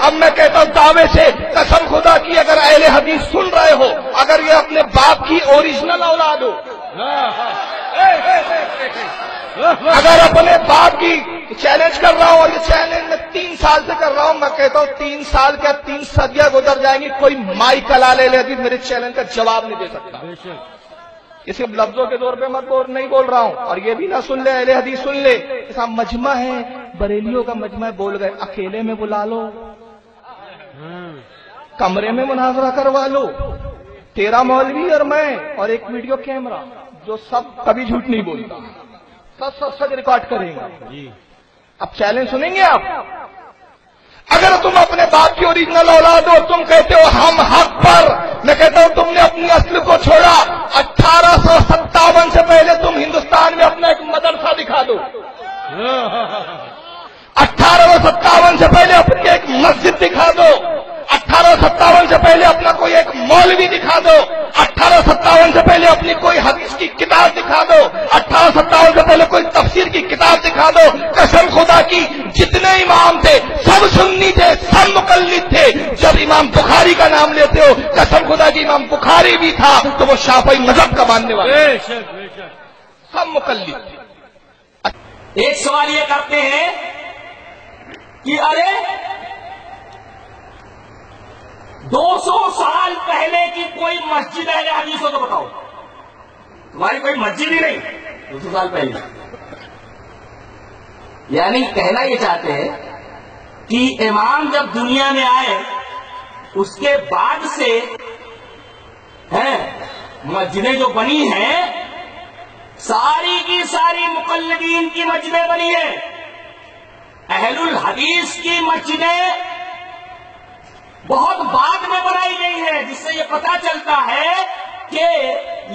اب میں کہتا ہوں دعوے سے قسم خدا کی اگر اہل حدیث سن رہے ہو، اگر یہ اپنے باپ کی اوریجنل اولاد ہو، اگر اپنے باپ کی چیلنج کر رہا ہوں، اور یہ چیلنج میں 3 سال سے کر رہا ہوں، میں کہتا ہوں 3 سال کیا 3 صدیاں گزر جائیں گی، کوئی مائی کلال اہل حدیث میرے چیلنج کا جواب نہیں دے سکتا۔ یہ صرف لفظوں کے طور پہ نہیں بول رہا ہوں، اور یہ بھی نہ سن لے اہل حدیث سن لے، ایسا مجمع ہے بریلیوں کا مجمع ہے، بول گئے اکیلے میں بلا لو، کمرے میں مناظرہ کروا لو، 13 مولوی اور میں اور ایک ویڈیو کیمرہ جو سب کبھی جھوٹ نہیں بولتا، سچ ریکارڈ کریں گے۔ اب چیلنج سنیں گے آپ؟ اگر تم اپنے باپ کی اوریجنل اولاد ہو، تم کہتے ہو ہم حق پر، میں کہتا ہوں تم نے اپنی اصل کو چھوڑا۔ 1857 سے پہلے تم ہندوستان میں اپنا ایک مدرسہ دکھا دو، 1857 سے پہلے اپنی ایک مسجد دکھا دو، 1857 سے پہلے اپنا کوئی ایک مولوی دکھا دو، 1857 سے پہلے اپنی کوئی حدیث کی کتاب دکھا دو، 1857 سے پہلے کوئی تفسیر کی کتاب دکھا دو۔ قسم خدا کی جتنے امام تھے سب سنی تھے، سب مقلد تھے۔ جب امام بخاری کا نام لیتے ہو، قسم خدا کی امام بخاری بھی تھا تو وہ شافعی مذہب کا ماننے والا، سب مقلد تھے۔ ایک سوال یہ کرتے ہیں کہ ارے 200 سال پہلے کی کوئی مسجد اہل حدیث ہو تو بتاؤ، تمہاری کوئی مسجد ہی نہیں 200 سال پہلے۔ یعنی کہنا یہ چاہتے ہیں کہ امام جب دنیا میں آئے اس کے بعد سے مسجدیں جو بنی ہیں ساری کی ساری مقلدین کی مسجدیں بنی ہیں، اہل الحدیث کی مسجدیں بہت بعد میں بنائی گئی ہے، جس سے یہ پتہ چلتا ہے کہ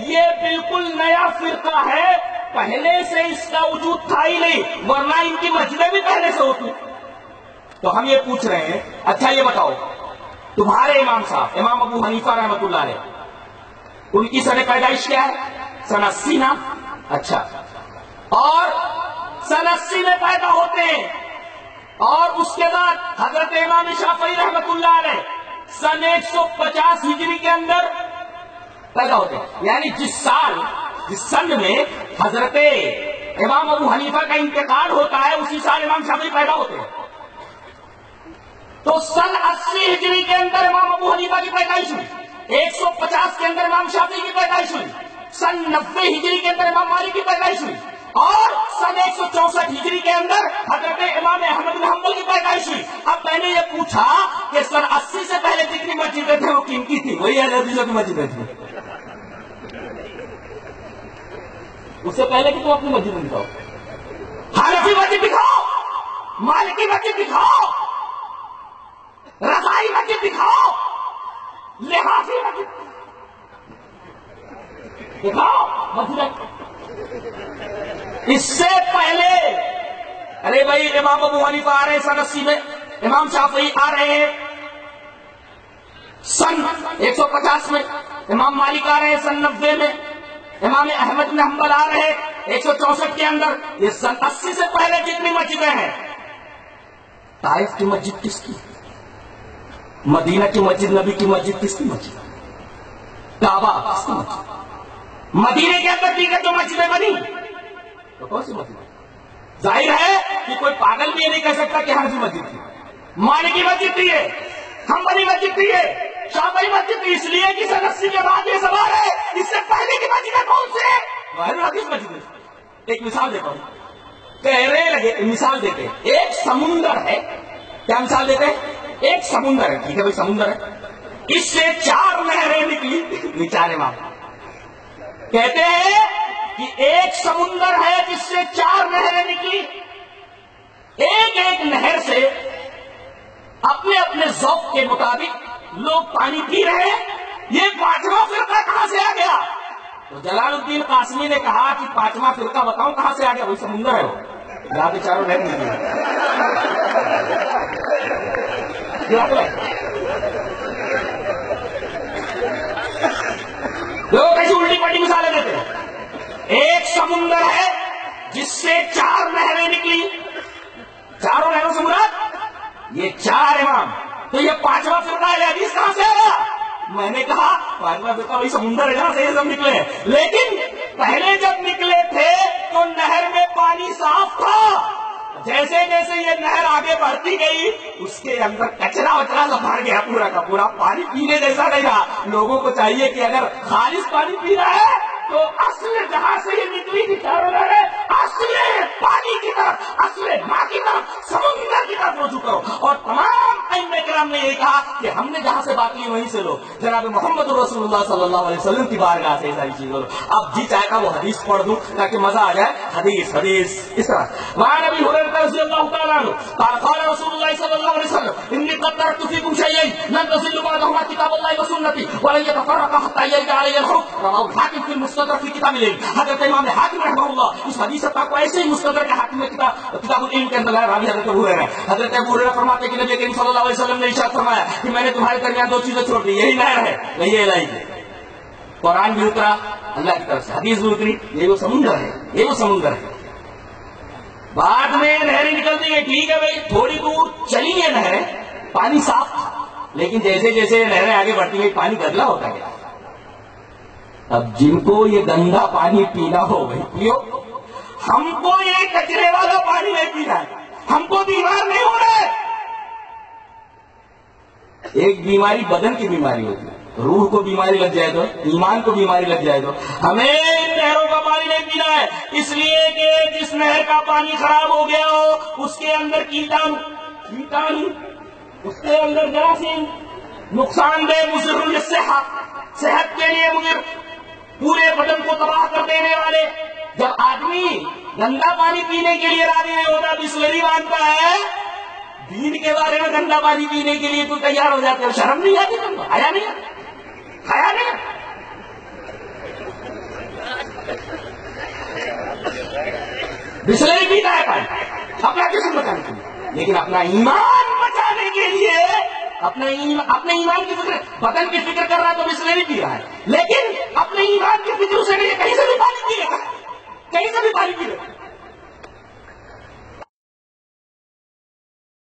یہ بالکل نیا فرقہ ہے، پہلے سے اس کا وجود تھا ہی نہیں، ورنہ ان کی مسجدیں بھی پہلے سے ہوتی۔ تو ہم یہ پوچھ رہے ہیں، اچھا یہ بتاؤ تمہارے امام صاحب امام ابو حنیفہ رحمۃ اللہ علیہ، ان کی سن پیدائش کیا ہے؟ سن 80 نا؟ اچھا، اور سن 80 میں پیدا ہوتے ہیں، اور اس کے بعد حضرت امام شافعی رحمۃ اللہ علیہ سن 150 ہجری کے اندر پیدا ہوتے ہیں۔ یعنی جس سن میں حضرت امام ابو حنیفہ کا انتقال ہوتا ہے اسی سال امام شافعی پیدا ہوتے ہیں۔ تو سن 80 ہجری کے اندر امام ابو حنیفہ کی پیدائش ہوئی، 150 کے اندر امام شافعی کی پیدائش ہوئی، سن 90 ہجری کے اندر امام مالک کی پیدائش ہوئی، اور سن 164 ہجری کے اندر حضرت امام احمد بن حنبل کی پیدائش ہوئی۔ اب میں نے یہ پوچھا کہ سن 80 سے پہلے جتنی مسجدیں تھیں وہ کن کی تھی؟ وہی اہل حدیثوں کی مسجدیں تھیں۔ اس سے پہلے کہ تم اپنی مسجد دکھاؤ، حنفی مسجد دکھاؤ، مالکی مسجد دکھاؤ، رضائی مسجد دکھاؤ، لحافی مسجد دکھاؤ مسجد۔ اس سے پہلے ارے بھائی امام ابو حنیفہ آ رہے ہیں سن 80 میں، امام شافعی آ رہے ہیں سن 150 میں، امام مالک آ رہے ہیں سن 90 میں، امام احمد بن حنبل آ رہے ہیں 164 کے اندر۔ یہ سن 80 سے پہلے جتنی مسجدیں ہیں، طائف کی مسجد کس کی؟ مدینہ کی مسجد، نبی کی مسجد کس کی مسجد؟ کعبہ کس کی مسجد؟ مدینے کے اندر دیگر جو مسجدیں بنی تو کون سی مسجد؟ ظاہر ہے کہ کوئی پاگل بھی یہ نہیں کہہ سکتا کہ حنفی مسجد تھی، مالکی مسجد تھی ہے، حنبلی مسجد تھی ہے، شافعی مسجد تھی، اس لیے کہ سن 80 کے بعد یہ سوال ہے اس سے پہلے کی مسجدیں کون سے؟ اہل حدیث مسجد۔ ایک مثال دیتا ہوں، کہنے لگے مثال دیتے ہیں، ایک سمندر ہے، کیا مثال دیتے ہیں؟ ایک سمندر ہے، ٹھیک ہے بھائی سمندر ہے، اس سے 4 نہریں نکلی، 4 امام کہتے ہیں کہ ایک سمندر ہے جس سے 4 نہریں نکلی، ایک ایک نہر سے اپنے اپنے ذوق کے مطابق لوگ پانی پی رہے ہیں، یہ 5واں فرقہ کہاں سے آ گیا؟ تو جلال الدین قاسمی نے کہا کہ 5واں فرقہ بتاؤں کہاں سے آ گیا؟ وہی سمندر ہے، وہ یہاں پہ 4 نہریں نکلی۔ لوگ ایسی الٹی پلٹی مثالیں دیتے ہیں، ایک سمندر ہے جس سے 4 نہریں نکلی، چاروں نہروں سے مراد یہ 4 امام تو یہ پانچواں فرقہ یہ حدیث کہاں سے آیا؟ میں نے کہا پانچواں فرقہ وہی سمندر ہے جہاں سے یہ سب نکلے ہیں، لیکن پہلے جب نکلے تھے تو نہر میں پانی صاف تھا، جیسے جیسے یہ نہر آگے بڑھتی گئی اس کے اندر کچرا وچرا سب بھر گیا، پورا کا پورا پانی پینے جیسا نہیں رہا۔ لوگوں کو چاہیے کہ اگر خالص پانی پینا ہے تو اصل جہاں سے یہ نکلی تھی چاروں نہریں، اصل پانی کی طرف، اصل ماں کی طرف، سمندر کی طرف رجوع کرو۔ اور تمام ائمہ کرام نے یہ کہا کہ ہم نے جہاں سے بات لی وہیں سے لو، جناب محمد رسول اللہ صلی اللہ علیہ وسلم کی بارگاہ سے ساری چیزیں لو۔ اب جی چاہے گا وہ حدیث پڑھ دوں تاکہ مزہ آ جائے، حدیث اس طرح وہاں نبی ہریرہ رضی اللہ تعالیٰ عنہ قال قال رسول اللہ صلی اللہ علیہ وسلم انی قد ترکت فیکم شیئین لن تضلوا بعدهما کتاب اللہ وسنتی ولن یتفرقا حتی یرجع علی الحکم رواه الحاکم فی المستدرک فی کتاب العلم۔ حضرت امام حاکم رحمہ اللہ اس حدیث پاک کو ایسے ہی مستدرک حاکم میں کتاب العلم کے اندر راوی حضرت ابو ہریرہ فرماتے ہیں کہ نبی کریم صلی اللہ علیہ وسلم نے ارشاد فرمایا کہ میں نے تمہارے درمیان دو چیزیں چھوڑ دی، یہی نہر ہے، یہی الہی ہے۔ قرآن بھی اترا اللہ کی طرف سے، حدیث بھی اتری، یہ وہ سمندر ہے، یہ وہ سمندر ہے۔ بعد میں نہریں نکلتی ہیں، ٹھیک ہے بھائی، تھوڑی دور چلی ہیں نہریں، پانی صاف تھا، لیکن جیسے جیسے نہریں آگے بڑھتی گئی پانی گدلا ہوتا گیا۔ اب جن کو یہ گندا پانی پینا ہو بھائی پیو، ہم کو یہ کچرے والا پانی نہیں پینا ہے، ہم کو بیمار نہیں ہو رہے۔ ایک بیماری بدن کی بیماری ہوتی ہے، روح کو بیماری لگ جائے تو، ایمان کو بیماری لگ جائے تو ہمیں ان نہروں کا پانی نہیں پینا ہے، اس لیے کہ جس نہر کا پانی خراب ہو گیا ہو اس کے اندر کیٹانو، اس کے اندر جراثیم، نقصان دہ مضر للصحت، صحت کے لیے مضر، پورے بدن کو تباہ کر دینے والے۔ جب آدمی گندا پانی پینے کے لیے راضی نہیں ہوتا، بسلری مانتا ہے، دین کے بارے میں گندا پانی پینے کے لیے تو تیار ہو جاتے ہو، شرم نہیں آتی تم کو؟ آیا نہیں کھایا نہیں؟ بسلری پیتا ہے پانی اپنا جسم بچانے کے لیے، لیکن اپنا ایمان بچانے کے لیے اپنے ایمان کی فکر، بدن کی فکر کر رہا ہے تو بسلری پی رہا ہے، لیکن اپنے ایمان کی فکر اسے نہیں، کہیں سے بھی پانی پی رہا ہے، کہیں سے بھی پانی پی رہا ہے۔